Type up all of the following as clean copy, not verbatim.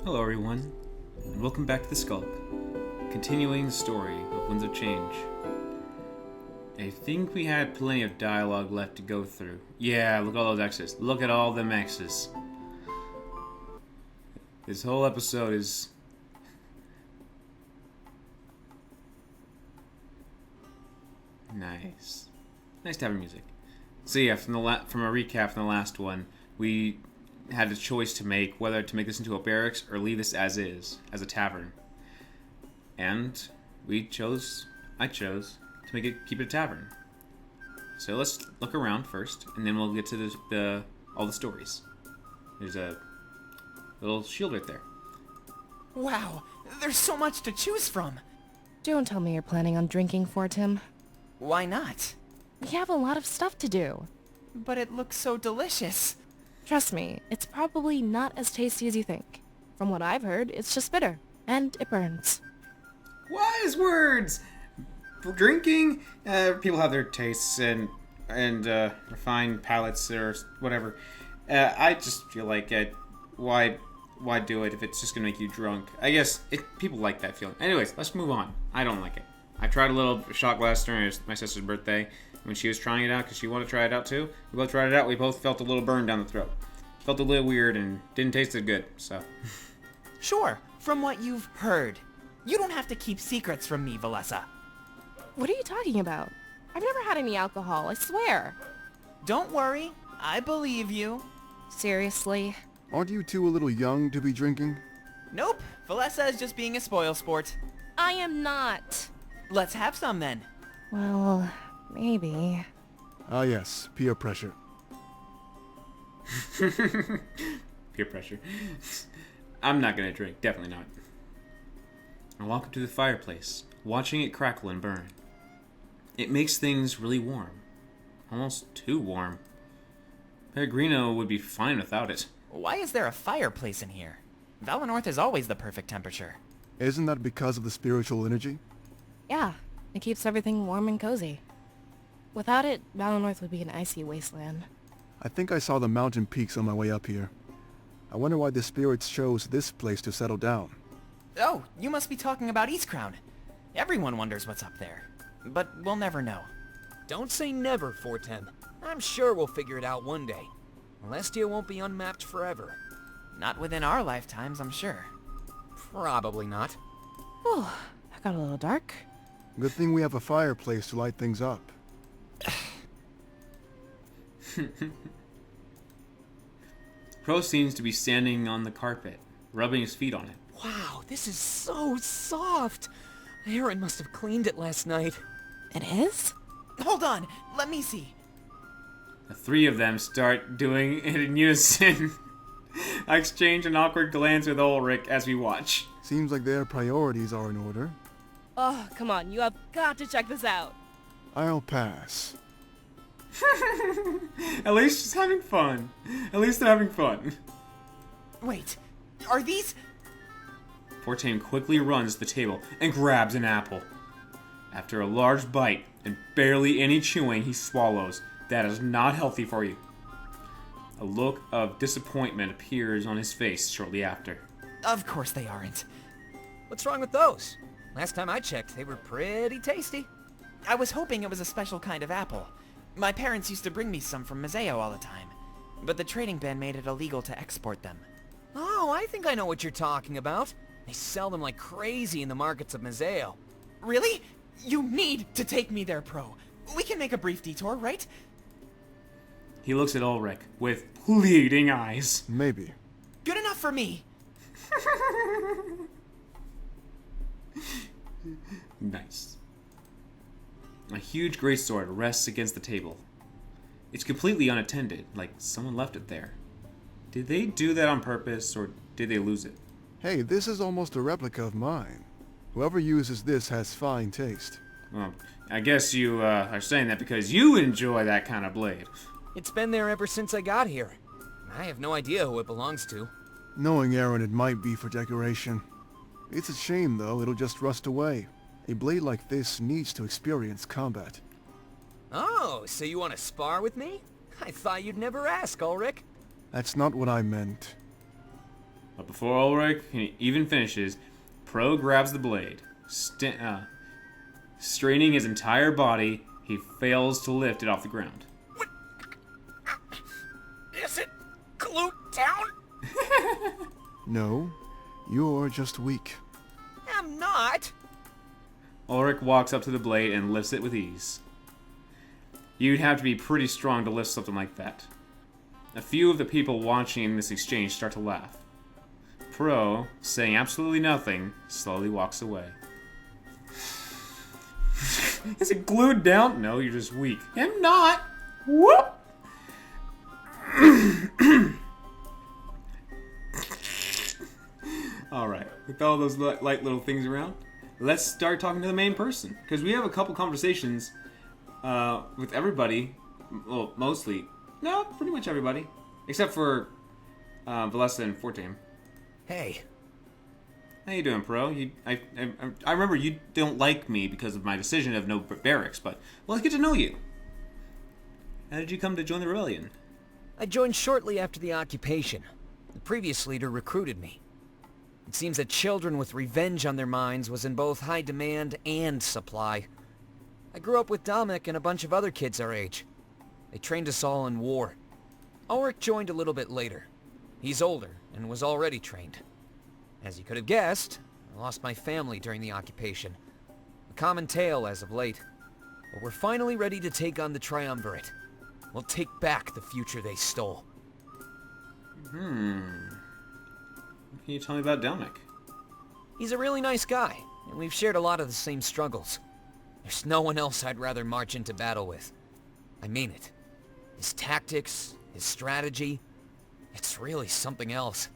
Hello everyone, and welcome back to the Sculp, continuing the story of Winds of Change. I think we had plenty of dialogue left to go through. Yeah, look at all those X's. Look at all them X's. This whole episode is... nice. Nice to have music. So yeah, from a recap from the last one, we had a choice to make whether to make this into a barracks or leave this as is, as a tavern. And I chose to keep it a tavern. So let's look around first, and then we'll get to all the stories. There's a little shield right there. Wow, there's so much to choose from. Don't tell me you're planning on drinking for it, Tim. Why not? We have a lot of stuff to do. But it looks so delicious. Trust me, it's probably not as tasty as you think. From what I've heard, it's just bitter, and it burns. Wise words! For drinking, people have their tastes and refined palates or whatever. I just feel like, why do it if it's just gonna make you drunk? I guess people like that feeling. Anyways, let's move on. I don't like it. I tried a little shot glass during my sister's birthday when she was trying it out because she wanted to try it out too. We both tried it out. We both felt a little burn down the throat. Felt a little weird and didn't taste as good, so. Sure, from what you've heard. You don't have to keep secrets from me, Valessa. What are you talking about? I've never had any alcohol, I swear. Don't worry, I believe you. Seriously? Aren't you two a little young to be drinking? Nope, Valessa is just being a spoilsport. I am not. Let's have some then. Well, maybe. Ah yes, peer pressure. Peer pressure. I'm not gonna drink, definitely not. I walk up to the fireplace, watching it crackle and burn. It makes things really warm. Almost too warm. Pellegrino would be fine without it. Why is there a fireplace in here? Valenorth is always the perfect temperature. Isn't that because of the spiritual energy? Yeah, it keeps everything warm and cozy. Without it, Valenorth would be an icy wasteland. I think I saw the mountain peaks on my way up here. I wonder why the spirits chose this place to settle down. Oh, you must be talking about Eastcrown. Everyone wonders what's up there. But we'll never know. Don't say never, Fortem. I'm sure we'll figure it out one day. Celestia won't be unmapped forever. Not within our lifetimes, I'm sure. Probably not. Whew, that got a little dark. Good thing we have a fireplace to light things up. Crow seems to be standing on the carpet, rubbing his feet on it. Wow, this is so soft. Aaron must have cleaned it last night. It is? Hold on, let me see. The three of them start doing it in unison. I exchange an awkward glance with Ulrich as we watch. Seems like their priorities are in order. Oh, come on, you have got to check this out. I'll pass. At least she's having fun. At least they're having fun. Wait, are these... Fortane quickly runs to the table and grabs an apple. After a large bite and barely any chewing, he swallows. That is not healthy for you. A look of disappointment appears on his face shortly after. Of course they aren't. What's wrong with those? Last time I checked, they were pretty tasty. I was hoping it was a special kind of apple. My parents used to bring me some from Mazeo all the time, but the trading ban made it illegal to export them. Oh, I think I know what you're talking about. They sell them like crazy in the markets of Mazeo. Really? You need to take me there, Pro. We can make a brief detour, right? He looks at Ulrich with pleading eyes. Maybe. Good enough for me. Nice. A huge greatsword rests against the table. It's completely unattended, like someone left it there. Did they do that on purpose, or did they lose it? Hey, this is almost a replica of mine. Whoever uses this has fine taste. Well, I guess you are saying that because you enjoy that kind of blade. It's been there ever since I got here. I have no idea who it belongs to. Knowing Aaron, it might be for decoration. It's a shame, though, it'll just rust away. A blade like this needs to experience combat. Oh, so you want to spar with me? I thought you'd never ask, Ulrich. That's not what I meant. But before Ulrich even finishes, Pro grabs the blade. Straining his entire body, he fails to lift it off the ground. What? Is it glued down? No, you're just weak. I'm not. Ulrich walks up to the blade and lifts it with ease. You'd have to be pretty strong to lift something like that. A few of the people watching this exchange start to laugh. Pro, saying absolutely nothing, slowly walks away. Is it glued down? No, you're just weak. I'm not. Whoop! Alright, with all those light little things around, let's start talking to the main person. Because we have a couple conversations with everybody. Well, mostly. No, pretty much everybody. Except for Valessa and Fortam. Hey. How you doing, Pro? I remember you don't like me because of my decision of no barracks, but well, let's get to know you. How did you come to join the rebellion? I joined shortly after the occupation. The previous leader recruited me. It seems that children with revenge on their minds was in both high demand and supply. I grew up with Dominic and a bunch of other kids our age. They trained us all in war. Ulrich joined a little bit later. He's older and was already trained. As you could have guessed, I lost my family during the occupation. A common tale as of late. But we're finally ready to take on the Triumvirate. We'll take back the future they stole. What can you tell me about Dominic? He's a really nice guy, and we've shared a lot of the same struggles. There's no one else I'd rather march into battle with. I mean it. His tactics, his strategy, it's really something else.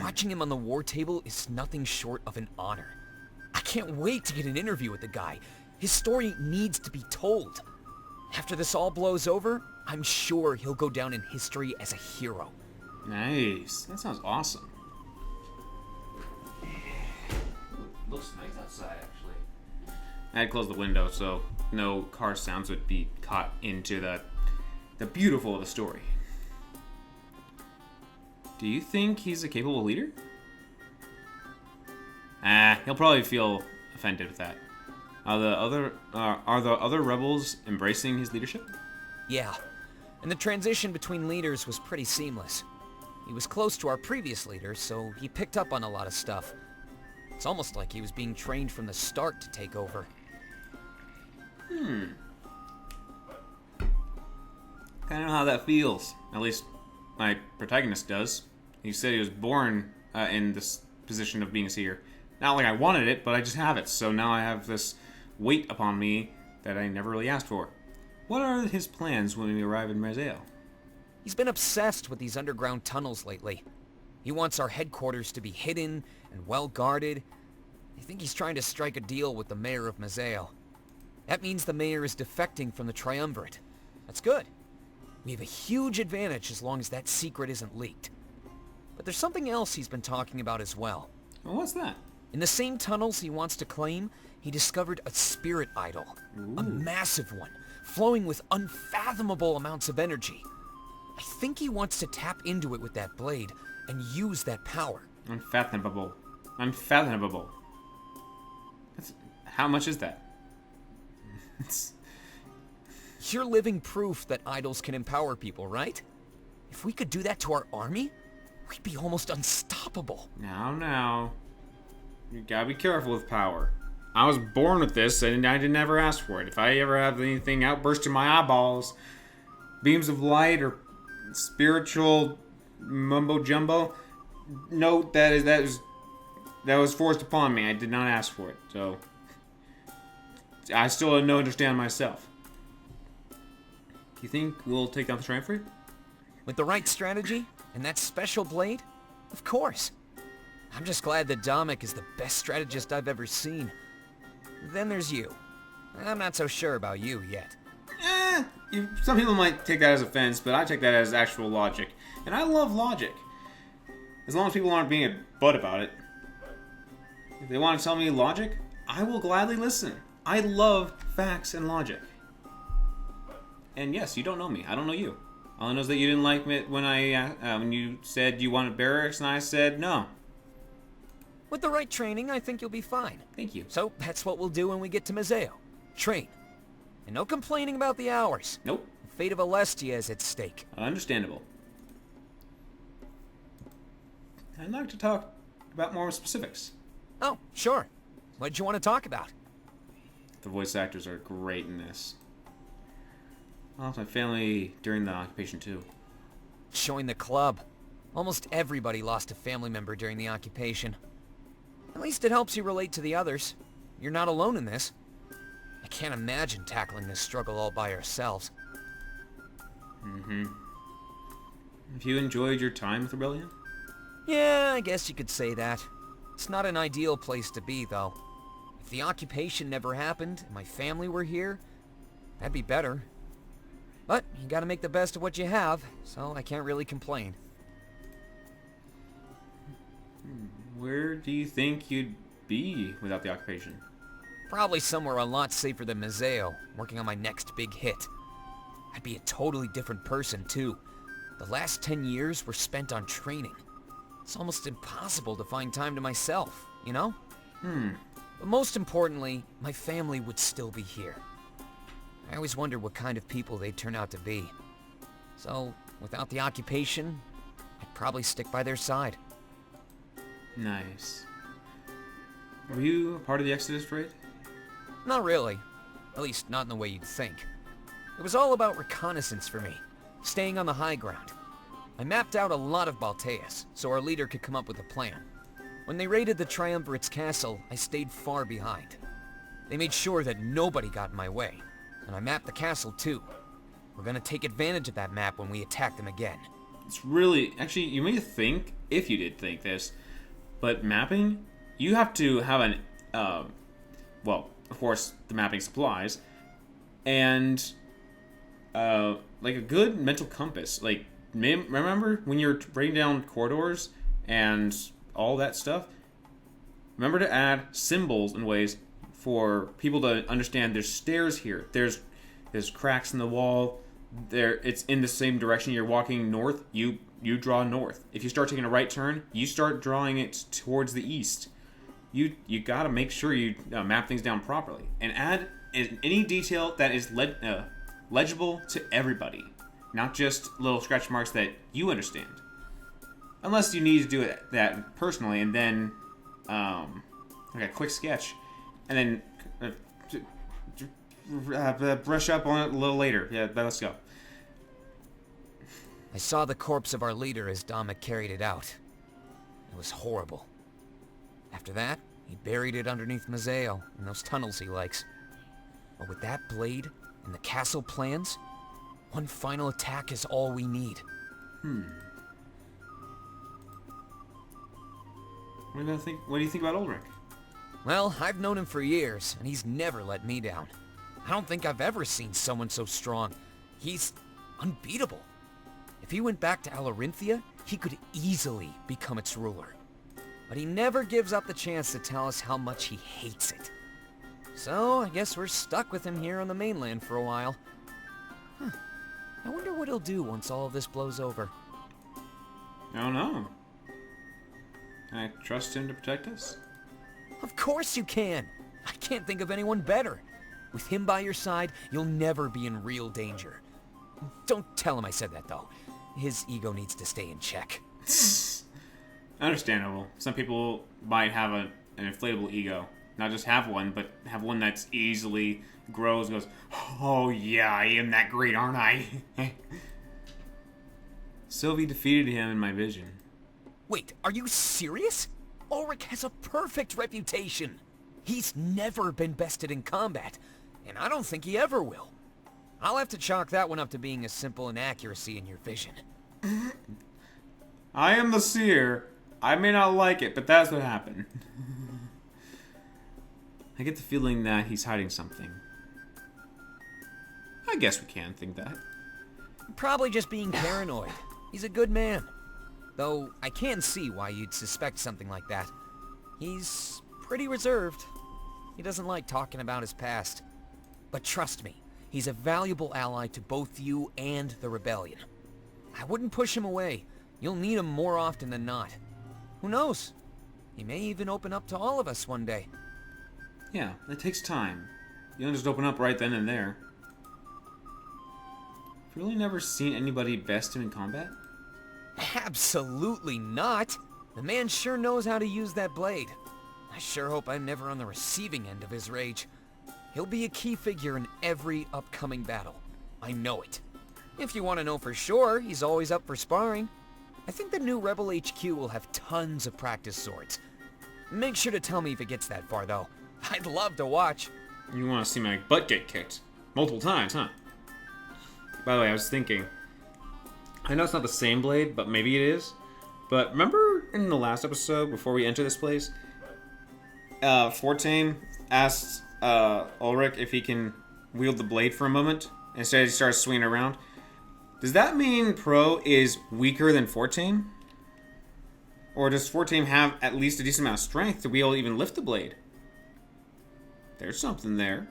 Watching him on the war table is nothing short of an honor. I can't wait to get an interview with the guy. His story needs to be told. After this all blows over, I'm sure he'll go down in history as a hero. Nice. That sounds awesome. Looks nice outside, actually. I had to close the window so no car sounds would be caught into the beautiful of the story. Do you think he's a capable leader? He'll probably feel offended with that. Are the other rebels embracing his leadership? Yeah, and the transition between leaders was pretty seamless. He was close to our previous leader, so he picked up on a lot of stuff. It's almost like he was being trained from the start to take over. I don't know how that feels. At least my protagonist does. He said he was born in this position of being a seer. Not like I wanted it, but I just have it. So now I have this weight upon me that I never really asked for. What are his plans when we arrive in Mazeo? He's been obsessed with these underground tunnels lately. He wants our headquarters to be hidden and well guarded. I think he's trying to strike a deal with the mayor of Mazeo. That means the mayor is defecting from the Triumvirate. That's good. We have a huge advantage as long as that secret isn't leaked. But there's something else he's been talking about as well. Well, what's that? In the same tunnels he wants to claim, he discovered a spirit idol. A massive one, flowing with unfathomable amounts of energy. I think he wants to tap into it with that blade and use that power. Unfathomable. Unfathomable. How much is that? You're living proof that idols can empower people, right? If we could do that to our army, we'd be almost unstoppable. Now. You gotta be careful with power. I was born with this, and I didn't ever ask for it. If I ever have anything outburst in my eyeballs, beams of light or spiritual mumbo jumbo, note that was forced upon me. I did not ask for it, so I still don't understand myself. Do you think we'll take down the Triumvirate? With the right strategy and that special blade, of course. I'm just glad that Dominic is the best strategist I've ever seen. Then there's you. I'm not so sure about you yet. Some people might take that as offense, but I take that as actual logic. And I love logic. As long as people aren't being a butt about it. If they want to tell me logic, I will gladly listen. I love facts and logic. And yes, you don't know me. I don't know you. All I know is that you didn't like it when you said you wanted barracks, and I said no. With the right training, I think you'll be fine. Thank you. So that's what we'll do when we get to Mazeo. Train. And no complaining about the hours. Nope. The fate of Alestia is at stake. Understandable. I'd like to talk about more specifics. Oh, sure. What did you want to talk about? The voice actors are great in this. I lost my family during the occupation too. Join the club. Almost everybody lost a family member during the occupation. At least it helps you relate to the others. You're not alone in this. I can't imagine tackling this struggle all by ourselves. Mm-hmm. Have you enjoyed your time with Rebellion? Yeah, I guess you could say that. It's not an ideal place to be, though. If the occupation never happened and my family were here, that'd be better. But you gotta make the best of what you have, so I can't really complain. Where do you think you'd be without the occupation? Probably somewhere a lot safer than Mazeo, working on my next big hit. I'd be a totally different person, too. The last 10 years were spent on training. It's almost impossible to find time to myself, you know? But most importantly, my family would still be here. I always wondered what kind of people they'd turn out to be. So, without the occupation, I'd probably stick by their side. Nice. Were you a part of the Exodus raid? Not really. At least, not in the way you'd think. It was all about reconnaissance for me, staying on the high ground. I mapped out a lot of Balteus, so our leader could come up with a plan. When they raided the Triumvirate's castle, I stayed far behind. They made sure that nobody got in my way, and I mapped the castle too. We're gonna take advantage of that map when we attack them again. It's really... Actually, you may think, if you did think this, but mapping, you have to have an... well, of course, the mapping supplies, and... like a good mental compass. Like, remember when you're writing down corridors and all that stuff? Remember to add symbols and ways for people to understand there's stairs here. There's cracks in the wall. It's in the same direction. You're walking north, you draw north. If you start taking a right turn, you start drawing it towards the east. You gotta make sure you map things down properly. And add any detail that is legible to everybody, not just little scratch marks that you understand. Unless you need to do that personally, and then like a quick sketch, and then brush up on it a little later. Yeah, let's go. I saw the corpse of our leader as Dominic carried it out. It was horrible. After that, he buried it underneath Mazeo in those tunnels he likes. But with that blade and the castle plans, one final attack is all we need. What do you think about Ulrich? Well, I've known him for years, and he's never let me down. I don't think I've ever seen someone so strong. He's unbeatable. If he went back to Alarinthia, he could easily become its ruler. But he never gives up the chance to tell us how much he hates it. So, I guess we're stuck with him here on the mainland for a while. I wonder what he'll do once all of this blows over. I don't know. Can I trust him to protect us? Of course you can! I can't think of anyone better. With him by your side, you'll never be in real danger. Don't tell him I said that, though. His ego needs to stay in check. Understandable. Some people might have an inflatable ego. Not just have one, but have one that's easily grows and goes, oh yeah, I am that great, aren't I? Sylvie defeated him in my vision. Wait, are you serious? Ulrich has a perfect reputation. He's never been bested in combat, and I don't think he ever will. I'll have to chalk that one up to being a simple inaccuracy in your vision. I am the seer. I may not like it, but that's what happened. I get the feeling that he's hiding something. I guess we can think that. Probably just being paranoid. He's a good man. Though I can see why you'd suspect something like that. He's pretty reserved. He doesn't like talking about his past. But trust me, he's a valuable ally to both you and the rebellion. I wouldn't push him away. You'll need him more often than not. Who knows? He may even open up to all of us one day. Yeah, it takes time. You don't just open up right then and there. Have you really never seen anybody best him in combat? Absolutely not. The man sure knows how to use that blade. I sure hope I'm never on the receiving end of his rage. He'll be a key figure in every upcoming battle. I know it. If you want to know for sure, he's always up for sparring. I think the new Rebel HQ will have tons of practice swords. Make sure to tell me if it gets that far, though. I'd love to watch. You want to see my butt get kicked. Multiple times, huh? By the way, I was thinking, I know it's not the same blade, but maybe it is. But remember in the last episode, before we enter this place, 14 asked Ulrich if he can wield the blade for a moment. Instead, he starts swinging around. Does that mean Pro is weaker than 14? Or does 14 have at least a decent amount of strength to be able to even lift the blade? There's something there.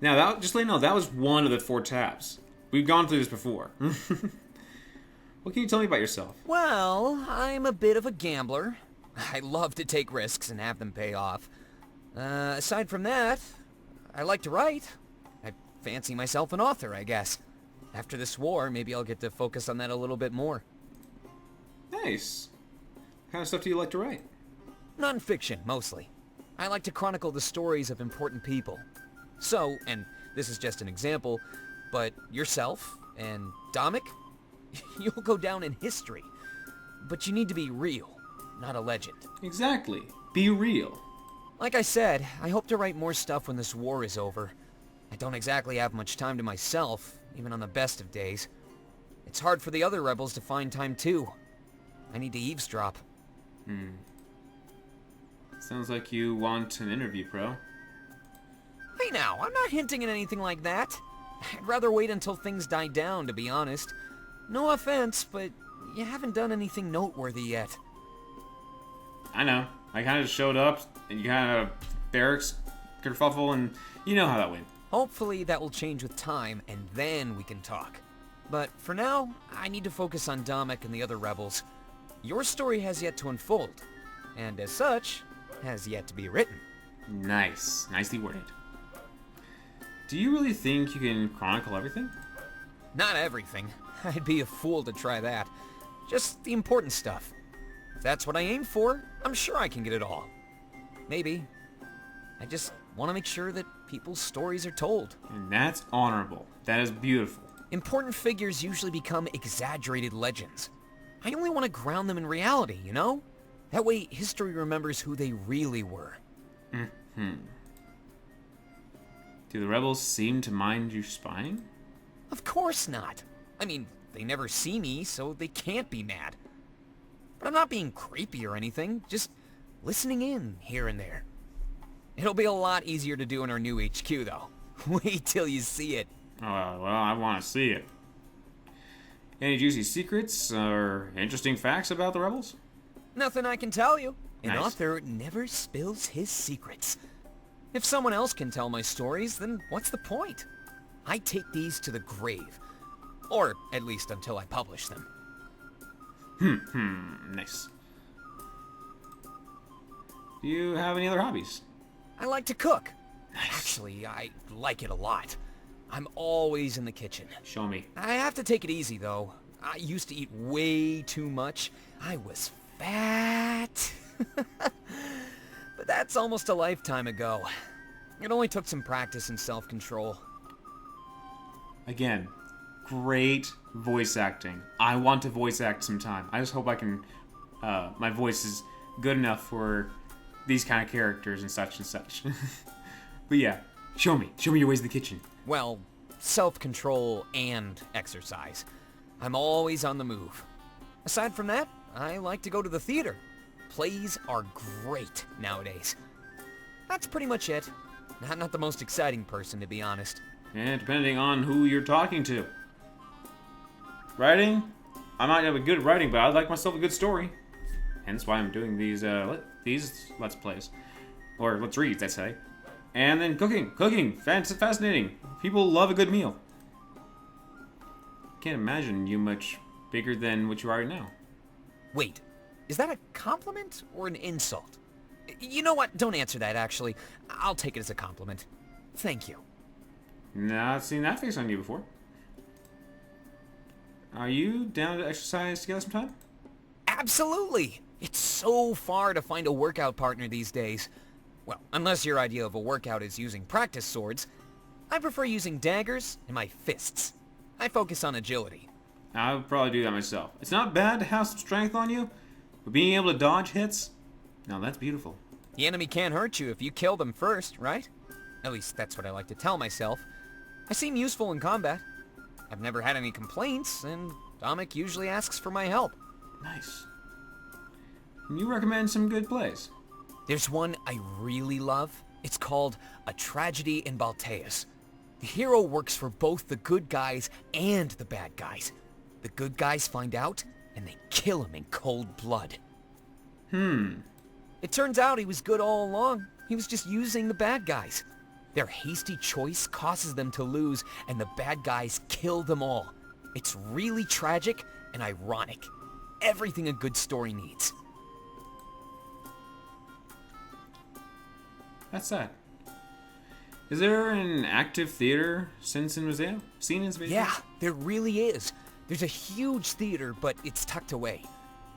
Now, that, just let you know, that was one of the 4 tabs. We've gone through this before. What can you tell me about yourself? Well, I'm a bit of a gambler. I love to take risks and have them pay off. Aside from that, I like to write. I fancy myself an author, I guess. After this war, maybe I'll get to focus on that a little bit more. Nice. What kind of stuff do you like to write? Non-fiction, mostly. I like to chronicle the stories of important people. So, and this is just an example, but yourself and Dominic, you'll go down in history. But you need to be real, not a legend. Exactly. Be real. Like I said, I hope to write more stuff when this war is over. I don't exactly have much time to myself, even on the best of days. It's hard for the other rebels to find time too. I need to eavesdrop. Sounds like you want an interview, Pro. Hey now, I'm not hinting at anything like that. I'd rather wait until things die down, to be honest. No offense, but you haven't done anything noteworthy yet. I know. I kind of just showed up, and you kind of barracks, kerfuffle, and you know how that went. Hopefully that will change with time, and then we can talk. But for now, I need to focus on Dominic and the other rebels. Your story has yet to unfold, and as such, has yet to be written. Nice. Nicely worded. Do you really think you can chronicle everything? Not everything. I'd be a fool to try that. Just the important stuff. If that's what I aim for, I'm sure I can get it all. Maybe. I just want to make sure that people's stories are told. And that's honorable. That is beautiful. Important figures usually become exaggerated legends. I only want to ground them in reality, you know? That way history remembers who they really were. Do the rebels seem to mind you spying? Of course not. I mean, they never see me, so they can't be mad. But I'm not being creepy or anything, just listening in here and there. It'll be a lot easier to do in our new HQ, though. Wait till you see it. Oh, well, I want to see it. Any juicy secrets or interesting facts about the rebels? Nothing I can tell you. An Nice. author never spills his secrets. If someone else can tell my stories, then what's the point? I take these to the grave. Or at least until I publish them. Nice. Do you have any other hobbies? I like to cook. Actually, I like it a lot. I'm always in the kitchen. Show me. I have to take it easy, though. I used to eat way too much. I was fat. But that's almost a lifetime ago. It only took some practice and self-control. Again, great voice acting. I want to voice act sometime. I just hope I can, my voice is good enough for these kind of characters and such and such. But yeah, show me your ways in the kitchen. Well, self-control and exercise. I'm always on the move. Aside from that, I like to go to the theater. Plays are great nowadays. That's pretty much it. I'm not the most exciting person, to be honest. And depending on who you're talking to. Writing? I might have a good writing, but I'd like myself a good story. Hence why I'm doing these Let's Plays. Or Let's Reads, I say. And then cooking. Cooking! Fascinating. People love a good meal. can't imagine you much bigger than what you are right now. Wait, is that a compliment or an insult? You know what? Don't answer that, actually. I'll take it as a compliment. Thank you. Not seen that face on you before. Are you down to exercise together sometime? Absolutely! It's so far to find a workout partner these days. Well, unless your idea of a workout is using practice swords. I prefer using daggers and my fists. I focus on agility. I would probably do that myself. It's not bad to have some strength on you, but being able to dodge hits, now that's beautiful. The enemy can't hurt you if you kill them first, right? At least that's what I like to tell myself. I seem useful in combat. I've never had any complaints, and Dominic usually asks for my help. Nice. Can you recommend some good plays? There's one I really love. It's called A Tragedy in Balteus. The hero works for both the good guys and the bad guys. The good guys find out, and they kill him in cold blood. It turns out he was good all along. He was just using the bad guys. Their hasty choice causes them to lose, and the bad guys kill them all. It's really tragic and ironic. Everything a good story needs. That's sad. Is there an active theater scene in Museo? Yeah, there really is. There's a huge theater, but it's tucked away.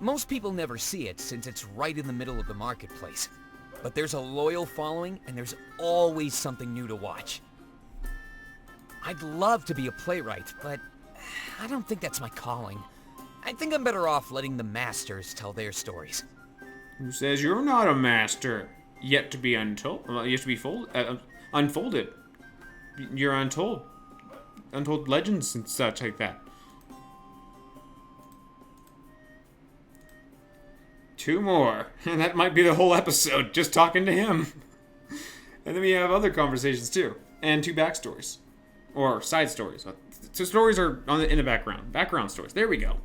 Most people never see it since it's right in the middle of the marketplace. But there's a loyal following, and there's always something new to watch. I'd love to be a playwright, but I don't think that's my calling. I think I'm better off letting the masters tell their stories. Who says you're not a master? Yet to be untold. Yet to be unfolded. You're untold. Untold legends and such like that. 2 more. And that might be the whole episode, just talking to him. And then we have other conversations too. And 2 backstories. Or side stories. So stories are in the background. Background stories. There we go.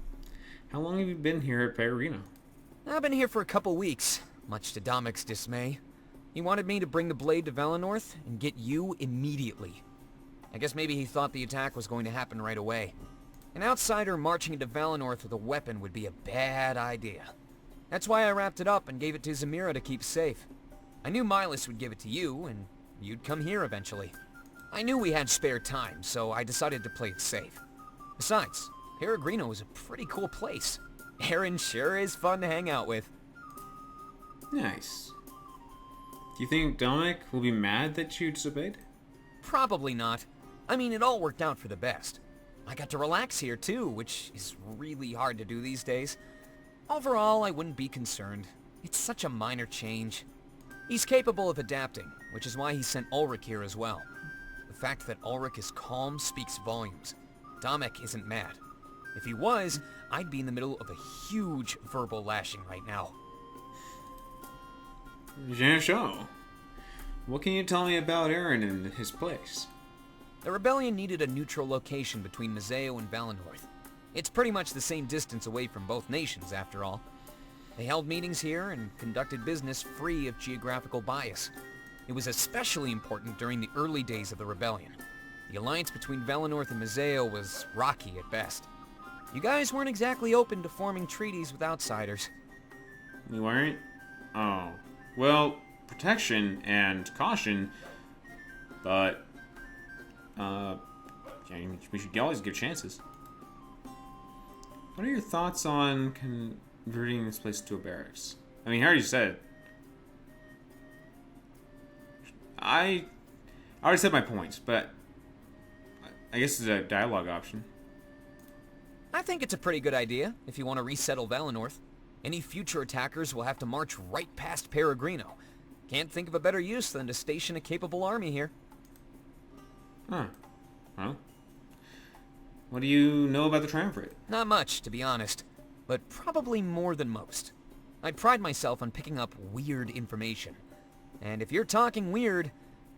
How long have you been here at Peregrino? I've been here for a couple weeks, much to Domic's dismay. He wanted me to bring the blade to Velanorth and get you immediately. I guess maybe he thought the attack was going to happen right away. An outsider marching into Velanorth with a weapon would be a bad idea. That's why I wrapped it up and gave it to Zamira to keep safe. I knew Milas would give it to you, and you'd come here eventually. I knew we had spare time, so I decided to play it safe. Besides, Peregrino is a pretty cool place. Aaron sure is fun to hang out with. Nice. Do you think Dominic will be mad that you disobeyed? Probably not. I mean, it all worked out for the best. I got to relax here too, which is really hard to do these days. Overall, I wouldn't be concerned. It's such a minor change. He's capable of adapting, which is why he sent Ulrich here as well. The fact that Ulrich is calm speaks volumes. Dominic isn't mad. If he was, I'd be in the middle of a huge verbal lashing right now. Bien sûr. What can you tell me about Aaron and his place? The rebellion needed a neutral location between Museo and Velanorth. It's pretty much the same distance away from both nations, after all. They held meetings here and conducted business free of geographical bias. It was especially important during the early days of the rebellion. The alliance between Velanorth and Museo was rocky at best. You guys weren't exactly open to forming treaties with outsiders. We weren't? Oh. Well, protection and caution, but, we should always give chances. What are your thoughts on converting this place to a barracks? I mean, I already said it. I already said my points, but I guess it's a dialogue option. I think it's a pretty good idea if you want to resettle Velanorth. Any future attackers will have to march right past Peregrino. Can't think of a better use than to station a capable army here. Huh. Well, what do you know about the Triumvirate? Not much, to be honest, but probably more than most. I pride myself on picking up weird information. And if you're talking weird,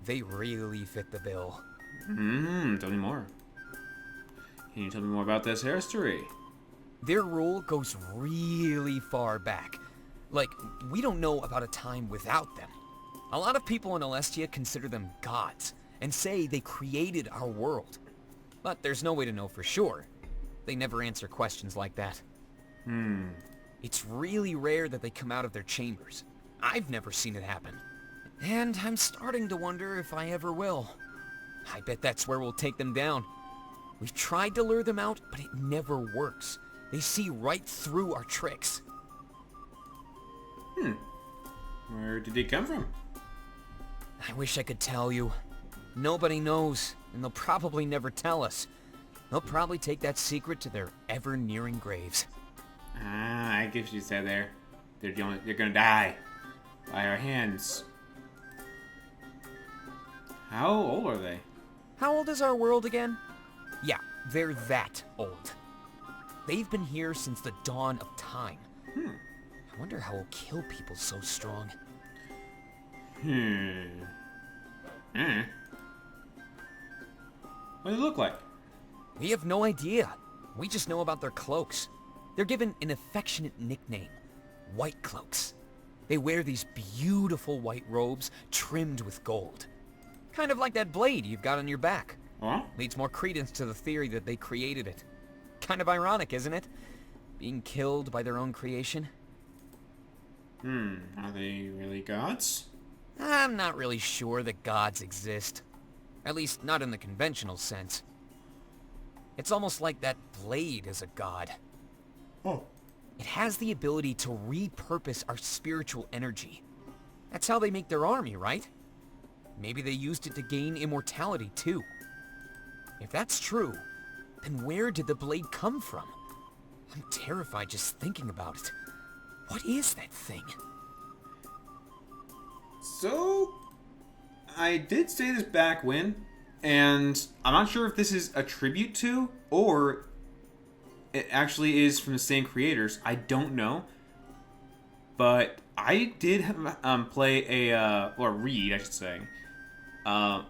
they really fit the bill. Tell me more. Can you tell me more about this history? Their rule goes really far back. Like, we don't know about a time without them. A lot of people in Alestia consider them gods, and say they created our world. But there's no way to know for sure. They never answer questions like that. Hmm. It's really rare that they come out of their chambers. I've never seen it happen. And I'm starting to wonder if I ever will. I bet that's where we'll take them down. We've tried to lure them out, but it never works. They see right through our tricks. Where did they come from? I wish I could tell you. Nobody knows, and they'll probably never tell us. They'll probably take that secret to their ever-nearing graves. Ah, I get what you said there. They're gonna die by our hands. How old are they? How old is our world again? Yeah, they're that old. They've been here since the dawn of time. I wonder how we'll kill people so strong. What do they look like? We have no idea. We just know about their cloaks. They're given an affectionate nickname, White Cloaks. They wear these beautiful white robes trimmed with gold. Kind of like that blade you've got on your back. Huh? Leads more credence to the theory that they created it. Kind of ironic, isn't it? Being killed by their own creation. Are they really gods? I'm not really sure that gods exist. At least not in the conventional sense. It's almost like that blade is a god. Oh. It has the ability to repurpose our spiritual energy. That's how they make their army, right? Maybe they used it to gain immortality too. If that's true, then where did the blade come from? I'm terrified just thinking about it. What is that thing? So, I did say this back when, and I'm not sure if this is a tribute to, or it actually is from the same creators. I don't know. But I did play or read, I should say, a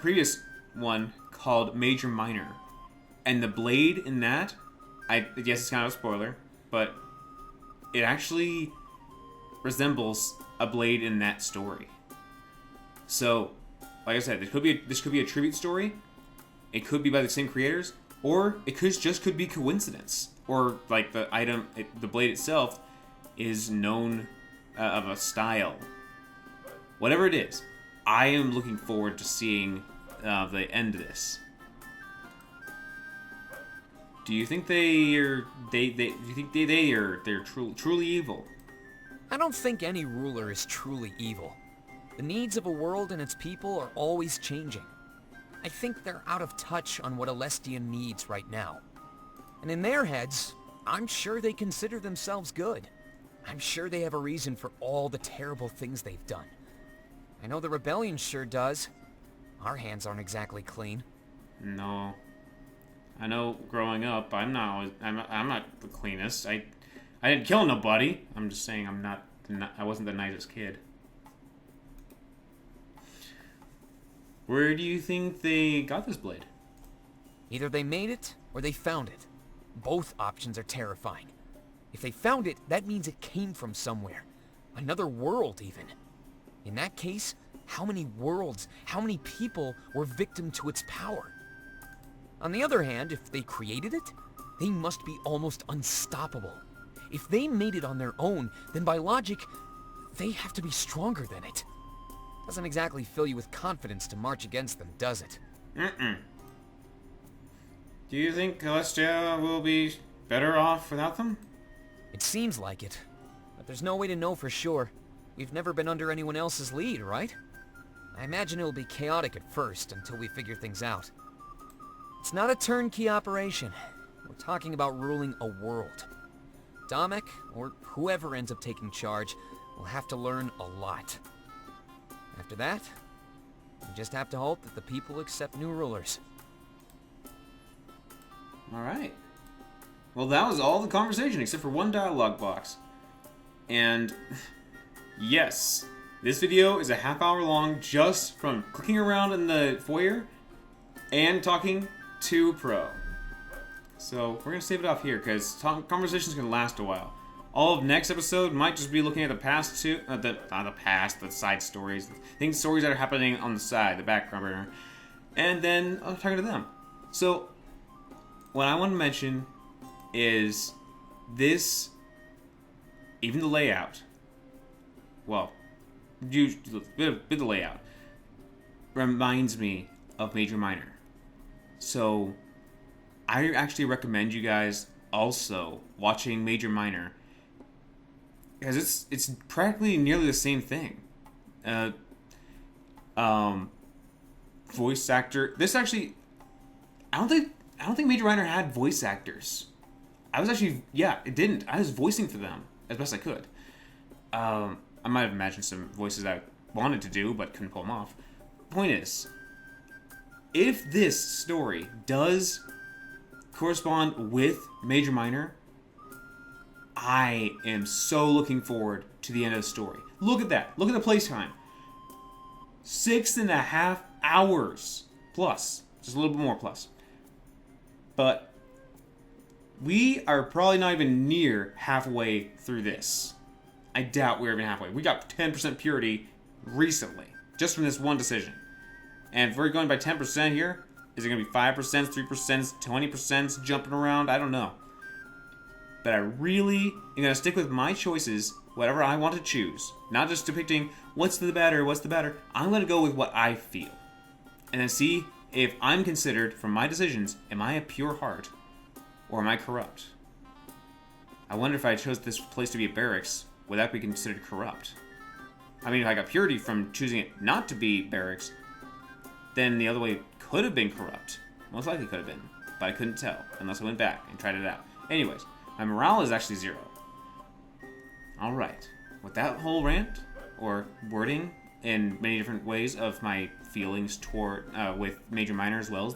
previous one called Major Minor. And the blade in that, yes, it's kind of a spoiler, but it actually resembles a blade in that story. So, like I said, this could be a tribute story. It could be by the same creators, or it could be coincidence, or like the blade itself is known of a style. Whatever it is, I am looking forward to seeing the end of this. Do you think they're truly evil? I don't think any ruler is truly evil. The needs of a world and its people are always changing. I think they're out of touch on what Alestia needs right now. And in their heads, I'm sure they consider themselves good. I'm sure they have a reason for all the terrible things they've done. I know the rebellion sure does. Our hands aren't exactly clean. No. I know growing up, I'm not the cleanest. I didn't kill nobody. I'm just saying I wasn't the nicest kid. Where do you think they got this blade? Either they made it, or they found it. Both options are terrifying. If they found it, that means it came from somewhere. Another world, even. In that case, how many worlds, how many people were victim to its power? On the other hand, if they created it, they must be almost unstoppable. If they made it on their own, then by logic, they have to be stronger than it. Doesn't exactly fill you with confidence to march against them, does it? Do you think Celestia will be better off without them? It seems like it, but there's no way to know for sure. We've never been under anyone else's lead, right? I imagine it'll be chaotic at first until we figure things out. It's not a turnkey operation. We're talking about ruling a world. Domek, or whoever ends up taking charge, will have to learn a lot. After that, we just have to hope that the people accept new rulers. Alright. Well, that was all the conversation except for one dialogue box. And yes, this video is a half-hour long just from clicking around in the foyer and talking to Pro. So we're going to save it off here because conversation's going to last a while. All of next episode might just be looking at the past too, the side stories, stories that are happening on the side, the background burner, and then talking to them. So what I want to mention is this, even the layout, well, bit of the layout, reminds me of Major Minor. So, I actually recommend you guys also watching Major Minor, because it's practically nearly the same thing. Voice actor. This actually, I don't think Major Minor had voice actors. I was actually, yeah, it didn't. I was voicing for them as best I could. I might have imagined some voices I wanted to do, but couldn't pull them off. Point is, if this story does correspond with Major Minor, I am so looking forward to the end of the story. Look at that. Look at the playtime. 6.5 hours plus. Just a little bit more plus. But we are probably not even near halfway through this. I doubt we're even halfway. We got 10% purity recently, just from this one decision. And if we're going by 10% here, is it going to be 5%, 3%, 20% jumping around? I don't know. But I really am going to stick with my choices, whatever I want to choose. Not just depicting what's the better. I'm going to go with what I feel. And then see if I'm considered, from my decisions, am I a pure heart or am I corrupt? I wonder if I chose this place to be a barracks, would that be considered corrupt? I mean, if I got purity from choosing it not to be barracks, then the other way could have been corrupt. Most likely could have been. But I couldn't tell, unless I went back and tried it out. Anyways, my morale is actually 0. Alright. With that whole rant, or wording, in many different ways of my feelings toward, with Major Minor as well as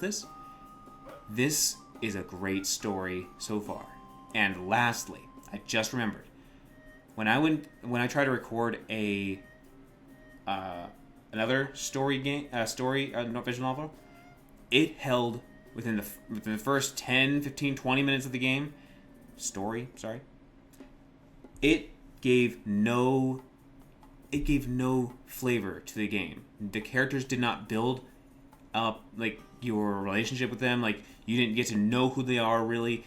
this is a great story so far. And lastly, I just remembered, when I tried to record another story visual novel, it held within the first 10, 15, 20 minutes of the game. It gave no flavor to the game. The characters did not build up like your relationship with them. Like, you didn't get to know who they are really.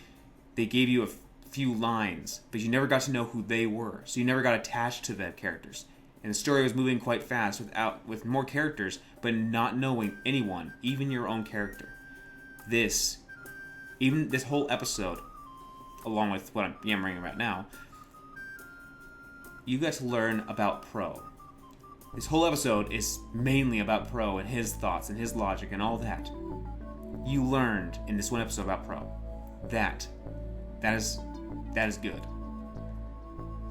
They gave you a few lines, but you never got to know who they were. So you never got attached to the characters. And the story was moving quite fast with more characters, but not knowing anyone, even your own character. This whole episode, along with what I'm yammering about now, you got to learn about Pro. This whole episode is mainly about Pro and his thoughts and his logic and all that. You learned in this one episode about Pro. That is good.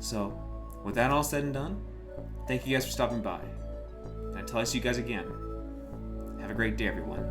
So, with that all said and done, thank you guys for stopping by. And until I see you guys again, have a great day, everyone.